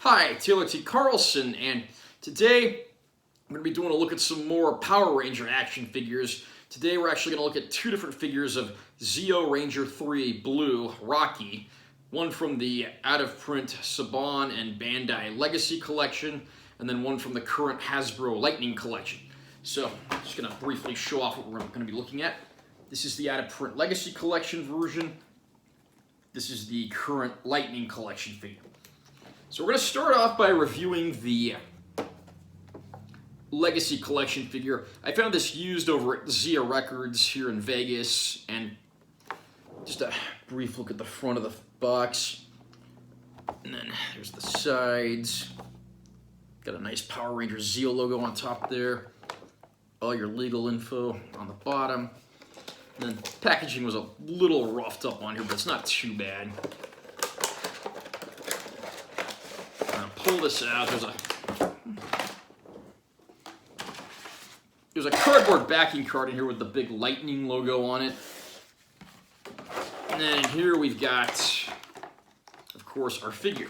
Hi, Taylor T. Carlson, and today I'm going to be doing a look at some more Power Ranger action figures. Today we're actually going to look at two different figures of Zeo Ranger 3 Blue Rocky, one from the out-of-print Saban and Bandai Legacy Collection, and then one from the current Hasbro Lightning Collection. So I'm just going to briefly show off what we're going to be looking at. This is the out-of-print Legacy Collection version. This is the current Lightning Collection figure. So we're going to start off by reviewing the Legacy Collection figure. I found this used over at Zia Records here in Vegas, and just a brief look at the front of the box. And then there's the sides. Got a nice Power Ranger Zeo logo on top there. All your legal info on the bottom. And then packaging was a little roughed up on here, but it's not too bad. Pull this out. There's a cardboard backing card in here with the big lightning logo on it. And then here we've got, of course, our figure.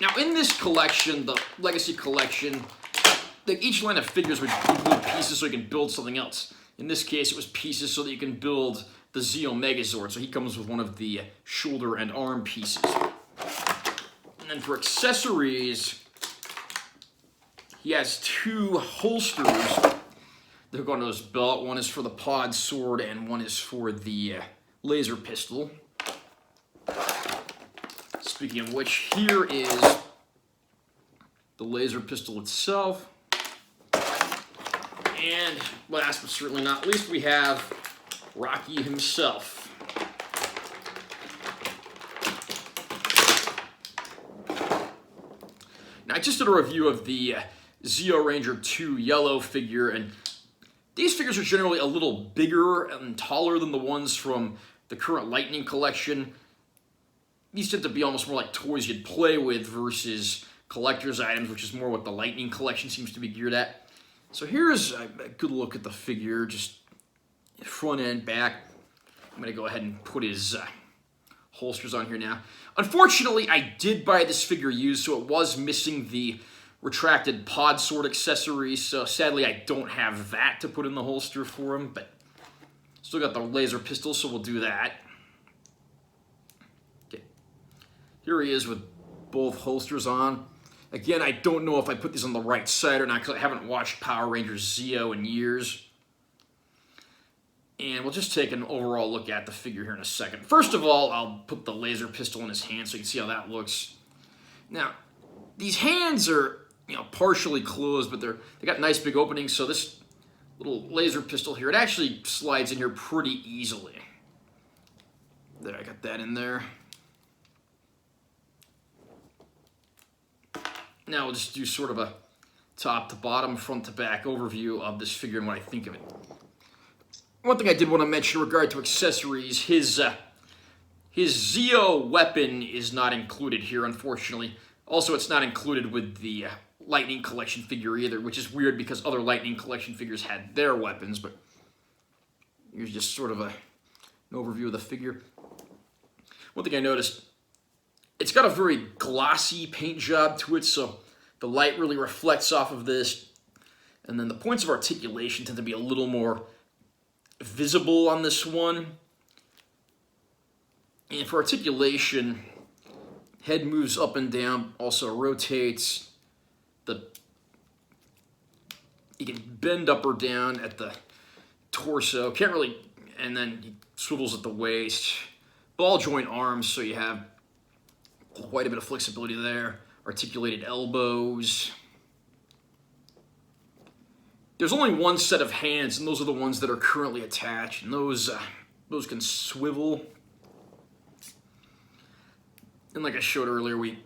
Now in this collection, the Legacy Collection, each line of figures would include pieces so you can build something else. In this case, it was pieces so that you can build the Zeo Megazord. So he comes with one of the shoulder and arm pieces. And then for accessories, he has two holsters that hook onto his belt. One is for the pod sword and one is for the laser pistol. Speaking of which, here is the laser pistol itself. And last but certainly not least, we have Rocky himself. Now, I just did a review of the Zeo Ranger 2 yellow figure, and these figures are generally a little bigger and taller than the ones from the current Lightning Collection. These tend to be almost more like toys you'd play with versus collector's items, which is more what the Lightning Collection seems to be geared at. So here's a good look at the figure, just front and back. I'm going to go ahead and put his holsters on here now. Unfortunately, I did buy this figure used, so it was missing the retracted pod sword accessory, so sadly I don't have that to put in the holster for him, but still got the laser pistol, so we'll do that. Okay, here he is with both holsters on. Again, I don't know if I put these on the right side or not, because I haven't watched Power Rangers Zeo in years. And we'll just take an overall look at the figure here in a second. First of all, I'll put the laser pistol in his hand so you can see how that looks. Now, these hands are, partially closed, but they got nice big openings, so this little laser pistol here, it actually slides in here pretty easily. There, I got that in there. Now we'll just do sort of a top to bottom, front to back overview of this figure and what I think of it. One thing I did want to mention in regard to accessories, his Zeo weapon is not included here, unfortunately. Also, it's not included with the Lightning Collection figure either, which is weird because other Lightning Collection figures had their weapons, but here's just sort of an overview of the figure. One thing I noticed, it's got a very glossy paint job to it, so the light really reflects off of this, and then the points of articulation tend to be a little more visible on this one. And for articulation, head moves up and down, also rotates. You can bend up or down at the torso, can't really, and then he swivels at the waist. Ball joint arms, so you have quite a bit of flexibility there. Articulated elbows. There's only one set of hands, and those are the ones that are currently attached, and those can swivel. And like I showed earlier, we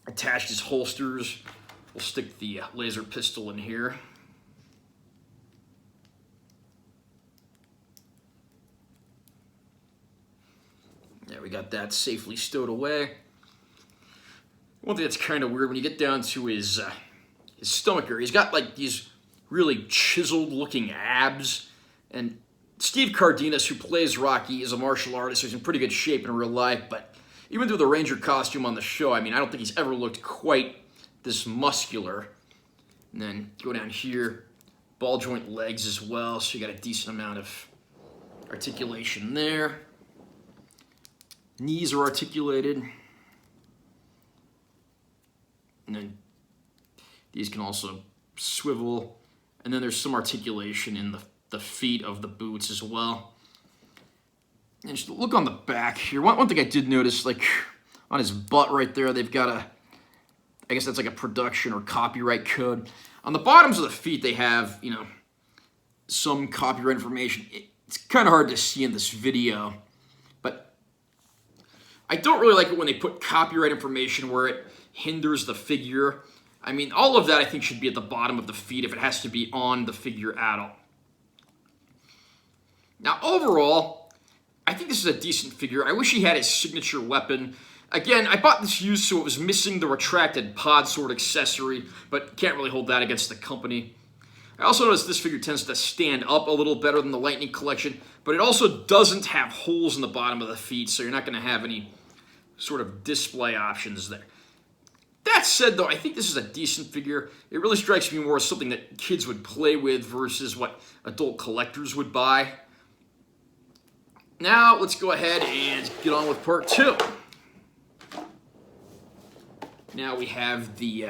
attached his holsters. We'll stick the laser pistol in here. There, we got that safely stowed away. One thing that's kind of weird, when you get down to his stomach area, he's got like these really chiseled looking abs, and Steve Cardenas, who plays Rocky, is a martial artist, so he's in pretty good shape in real life, but even through the Ranger costume on the show, I mean, I don't think he's ever looked quite this muscular. And then go down here, ball joint legs as well, so you got a decent amount of articulation there. Knees are articulated. And then these can also swivel. And then there's some articulation in the feet of the boots as well. And just look on the back here. One thing I did notice, like on his butt right there, they've got I guess that's like a production or copyright code. On the bottoms of the feet, they have, you know, some copyright information. It's kind of hard to see in this video, but I don't really like it when they put copyright information where it hinders the figure. I mean, all of that I think should be at the bottom of the feet if it has to be on the figure at all. Now, overall, I think this is a decent figure. I wish he had his signature weapon. Again, I bought this used so it was missing the retracted pod sword accessory, but can't really hold that against the company. I also noticed this figure tends to stand up a little better than the Lightning Collection, but it also doesn't have holes in the bottom of the feet, so you're not going to have any sort of display options there. That said, though, I think this is a decent figure. It really strikes me more as something that kids would play with versus what adult collectors would buy. Now, let's go ahead and get on with part 2. Now we have the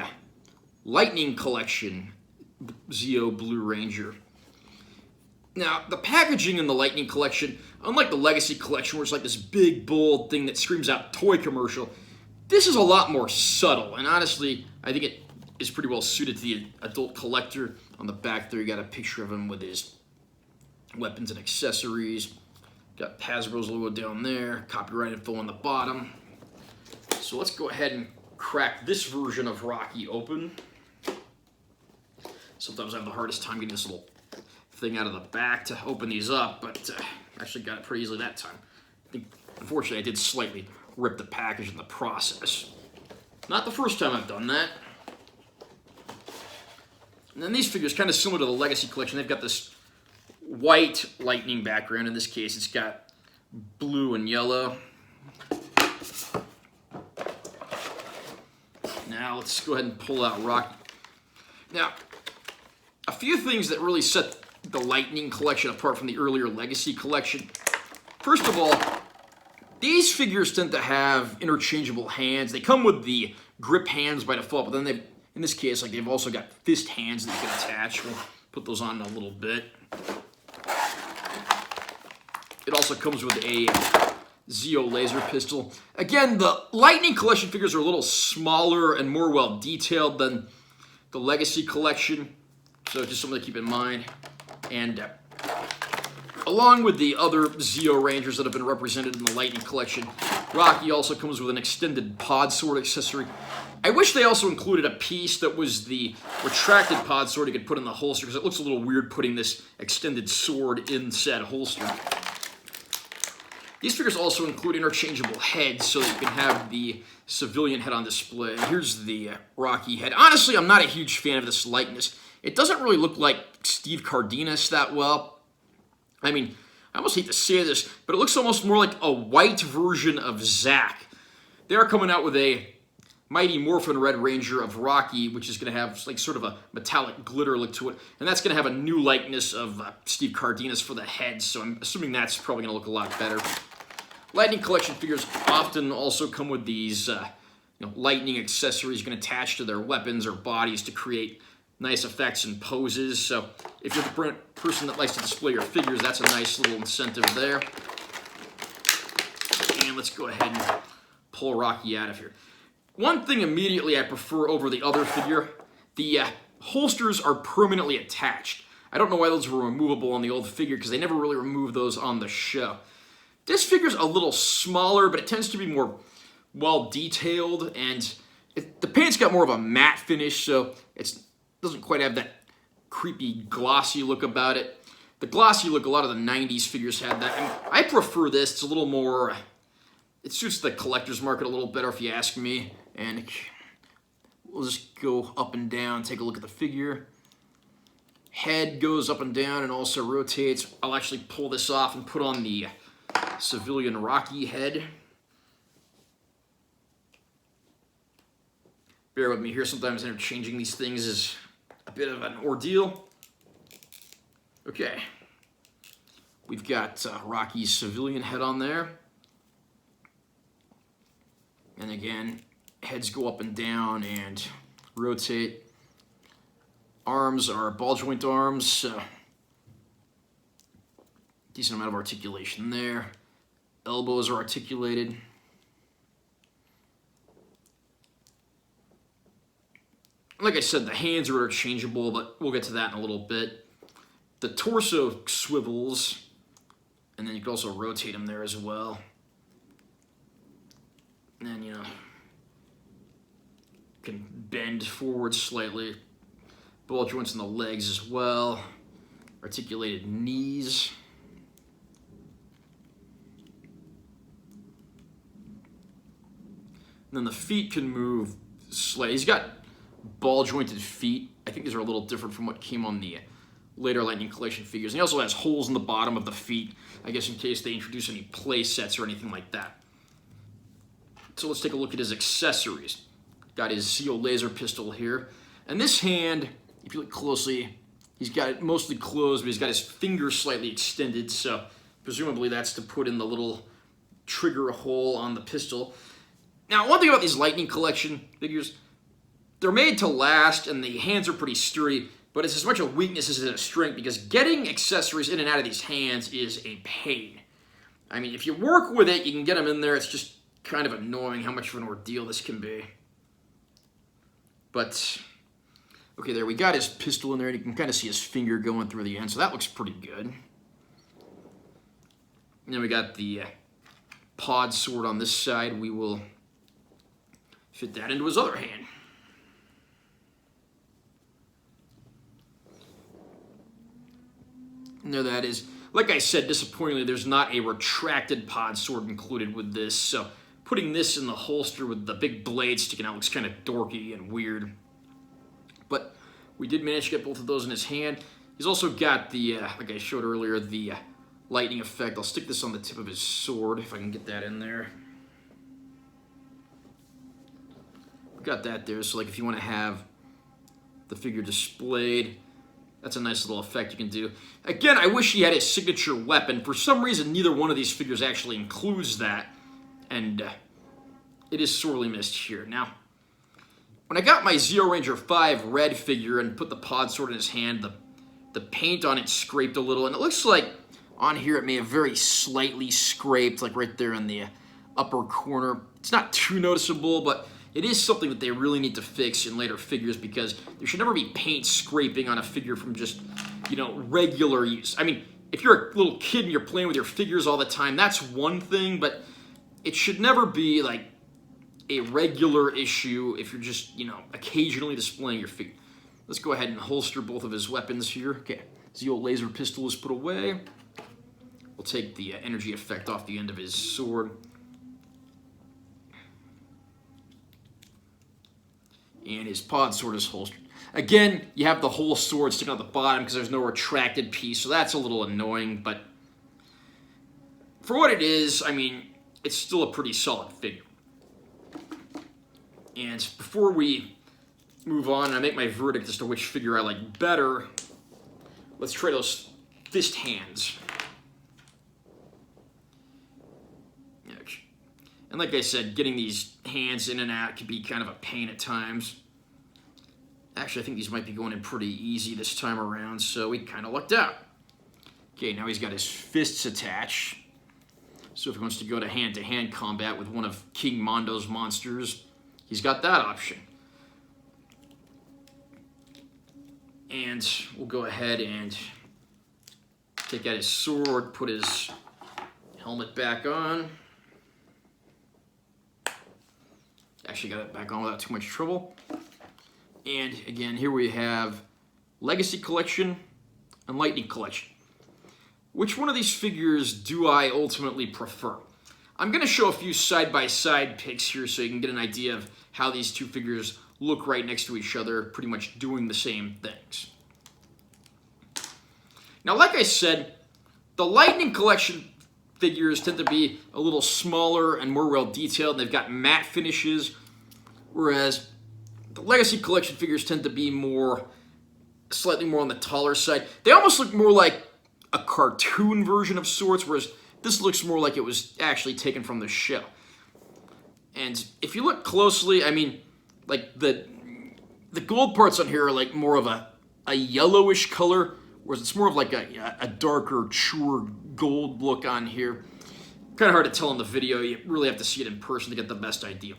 Lightning Collection Zeo Blue Ranger. Now, the packaging in the Lightning Collection, unlike the Legacy Collection, where it's like this big, bold thing that screams out toy commercial, this is a lot more subtle, and honestly, I think it is pretty well suited to the adult collector. On the back there, you got a picture of him with his weapons and accessories. Got Hasbro's logo down there, copyright info on the bottom. So let's go ahead and crack this version of Rocky open. Sometimes I have the hardest time getting this little thing out of the back to open these up, but actually got it pretty easily that time. I think, unfortunately, I did slightly rip the package in the process. Not the first time I've done that. And then these figures, kind of similar to the Legacy Collection, they've got this white lightning background. In this case, it's got blue and yellow. Now, let's go ahead and pull out Rocky. Now, a few things that really set the Lightning Collection apart from the earlier Legacy Collection. First of all, these figures tend to have interchangeable hands. They come with the grip hands by default, but then they've, in this case, like they've also got fist hands that you can attach. We'll put those on in a little bit. It also comes with a Zeo laser pistol. Again, the Lightning Collection figures are a little smaller and more well detailed than the Legacy Collection, so just something to keep in mind. And along with the other Zeo Rangers that have been represented in the Lightning Collection, Rocky also comes with an extended pod sword accessory. I wish they also included a piece that was the retracted pod sword you could put in the holster, because it looks a little weird putting this extended sword in said holster. These figures also include interchangeable heads so that you can have the civilian head on display. Here's the Rocky head. Honestly, I'm not a huge fan of this likeness. It doesn't really look like Steve Cardenas that well. I mean, I almost hate to say this, but it looks almost more like a white version of Zack. They are coming out with a Mighty Morphin Red Ranger of Rocky, which is going to have like sort of a metallic glitter look to it, and that's going to have a new likeness of Steve Cardenas for the head, so I'm assuming that's probably going to look a lot better. Lightning Collection figures often also come with these lightning accessories you can attach to their weapons or bodies to create nice effects and poses. So if you're the person that likes to display your figures, that's a nice little incentive there. And let's go ahead and pull Rocky out of here. One thing immediately I prefer over the other figure, the holsters are permanently attached. I don't know why those were removable on the old figure, because they never really removed those on the show. This figure's a little smaller, but it tends to be more well detailed, and the paint's got more of a matte finish, so it doesn't quite have that creepy glossy look about it. The glossy look, a lot of the 90s figures had that. And I prefer this. It's a little more, it suits the collector's market a little better if you ask me. And we'll just go up and down, take a look at the figure. Head goes up and down and also rotates. I'll actually pull this off and put on the civilian Rocky head. Bear with me here. Sometimes interchanging these things is a bit of an ordeal. Okay. We've got Rocky's civilian head on there. And again, heads go up and down and rotate. Arms are ball joint arms. Decent amount of articulation there. Elbows are articulated. Like I said, the hands are interchangeable, but we'll get to that in a little bit. The torso swivels, and then you can also rotate them there as well. And then, you know, can bend forward slightly. Ball joints in the legs as well. Articulated knees. And then the feet can move slightly. He's got ball jointed feet. I think these are a little different from what came on the later Lightning Collection figures. And he also has holes in the bottom of the feet, I guess in case they introduce any play sets or anything like that. So let's take a look at his accessories. Got his Zeo laser pistol here. And this hand, if you look closely, he's got it mostly closed, but he's got his finger slightly extended, so presumably that's to put in the little trigger hole on the pistol. Now, one thing about these Lightning Collection figures, they're made to last, and the hands are pretty sturdy, but it's as much a weakness as it is a strength, because getting accessories in and out of these hands is a pain. I mean, if you work with it, you can get them in there. It's just kind of annoying how much of an ordeal this can be. But, okay, there we got his pistol in there, and you can kind of see his finger going through the end, so that looks pretty good. And then we got the pod sword on this side. We will fit that into his other hand. And there that is. Like I said, disappointingly, there's not a retracted pod sword included with this, so putting this in the holster with the big blade sticking out looks kind of dorky and weird. But we did manage to get both of those in his hand. He's also got the, like I showed earlier, the lightning effect. I'll stick this on the tip of his sword if I can get that in there. Got that there, so like if you want to have the figure displayed, that's a nice little effect you can do. Again, I wish he had his signature weapon. For some reason, neither one of these figures actually includes that, and it is sorely missed here. Now, when I got my Zeo Ranger 5 red figure and put the pod sword in his hand, the paint on it scraped a little, and it looks like on here it may have very slightly scraped, like right there in the upper corner. It's not too noticeable, but it is something that they really need to fix in later figures, because there should never be paint scraping on a figure from just, you know, regular use. I mean, if you're a little kid and you're playing with your figures all the time, that's one thing, but it should never be like a regular issue if you're just, you know, occasionally displaying your figure. Let's go ahead and holster both of his weapons here. Okay, Zeo laser pistol is put away. We'll take the energy effect off the end of his sword. And his pod sword is holstered. Again, you have the whole sword sticking out the bottom because there's no retracted piece, so that's a little annoying, but for what it is, I mean, it's still a pretty solid figure. And before we move on and I make my verdict as to which figure I like better, let's try those fist hands. And like I said, getting these hands in and out can be kind of a pain at times. Actually, I think these might be going in pretty easy this time around, so we kind of lucked out. Okay, now he's got his fists attached. So if he wants to go to hand-to-hand combat with one of King Mondo's monsters, he's got that option. And we'll go ahead and take out his sword, put his helmet back on. Actually got it back on without too much trouble. And again, here we have Legacy Collection and Lightning Collection. Which one of these figures do I ultimately prefer? I'm going to show a few side-by-side pics here so you can get an idea of how these two figures look right next to each other, pretty much doing the same things. Now, like I said, the Lightning Collection figures tend to be a little smaller and more well detailed. They've got matte finishes, whereas The Legacy Collection figures tend to be slightly more on the taller side. They almost look more like a cartoon version of sorts, whereas this looks more like it was actually taken from the show. And if you look closely, I mean, like the gold parts on here are like more of a yellowish color, whereas it's more of like a darker, truer gold look on here. Kind of hard to tell in the video. You really have to see it in person to get the best idea.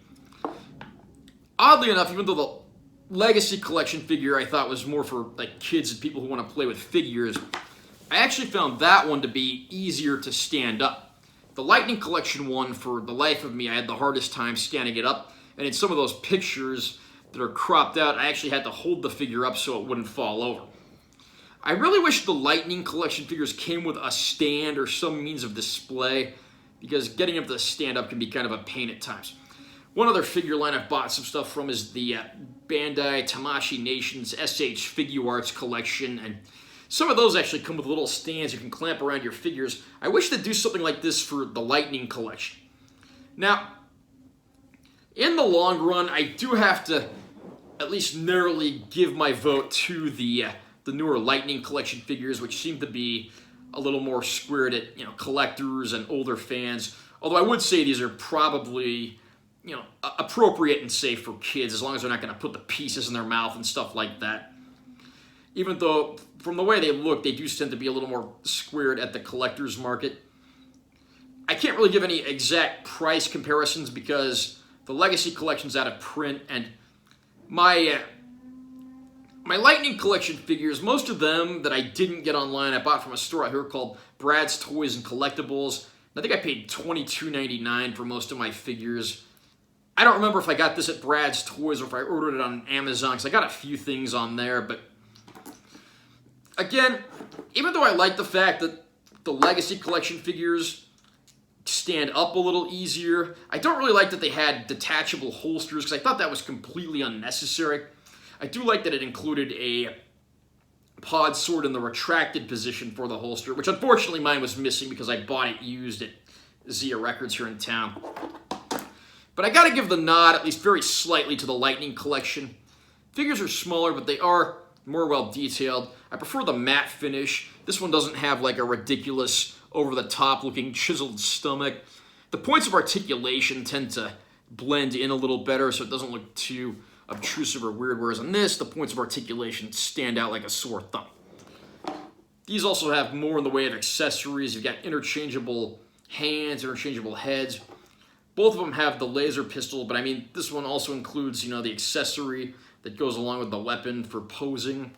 Oddly enough, even though the Legacy Collection figure I thought was more for like kids and people who want to play with figures, I actually found that one to be easier to stand up. The Lightning Collection one, for the life of me, I had the hardest time standing it up, and in some of those pictures that are cropped out, I actually had to hold the figure up so it wouldn't fall over. I really wish the Lightning Collection figures came with a stand or some means of display, because getting them to stand up can be kind of a pain at times. One other figure line I've bought some stuff from is the Bandai Tamashii Nations SH Figuarts collection, and some of those actually come with little stands you can clamp around your figures. I wish they'd do something like this for the Lightning Collection. Now, in the long run, I do have to at least narrowly give my vote to the newer Lightning Collection figures, which seem to be a little more squared at collectors and older fans. Although I would say these are probably appropriate and safe for kids, as long as they're not going to put the pieces in their mouth and stuff like that. Even though, from the way they look, they do tend to be a little more squared at the collector's market. I can't really give any exact price comparisons because the Legacy Collection's out of print, and my Lightning Collection figures, most of them that I didn't get online, I bought from a store out here called Brad's Toys and Collectibles. I think I paid $22.99 for most of my figures. I don't remember if I got this at Brad's Toys or if I ordered it on Amazon, because I got a few things on there. But again, even though I like the fact that the Legacy Collection figures stand up a little easier, I don't really like that they had detachable holsters, because I thought that was completely unnecessary. I do like that it included a pod sword in the retracted position for the holster, which unfortunately mine was missing because I bought it used at Zia Records here in town. But I gotta give the nod, at least very slightly, to the Lightning Collection. Figures are smaller, but they are more well detailed. I prefer the matte finish. This one doesn't have like a ridiculous, over-the-top looking chiseled stomach. The points of articulation tend to blend in a little better, so it doesn't look too obtrusive or weird, whereas on this, the points of articulation stand out like a sore thumb. These also have more in the way of accessories. You've got interchangeable hands, interchangeable heads. Both of them have the laser pistol, but I mean, this one also includes, the accessory that goes along with the weapon for posing.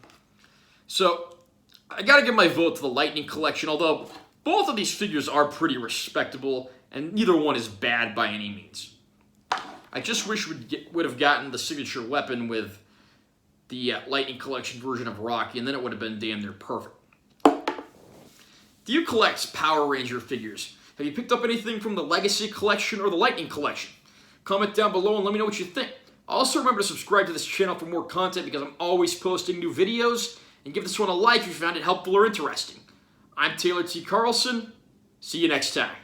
So, I gotta give my vote to the Lightning Collection, although both of these figures are pretty respectable, and neither one is bad by any means. I just wish we would have gotten the signature weapon with the Lightning Collection version of Rocky, and then it would have been damn near perfect. Do you collect Power Ranger figures? Have you picked up anything from the Legacy Collection or the Lightning Collection? Comment down below and let me know what you think. Also, remember to subscribe to this channel for more content because I'm always posting new videos, and give this one a like if you found it helpful or interesting. I'm Taylor T. Carlson. See you next time.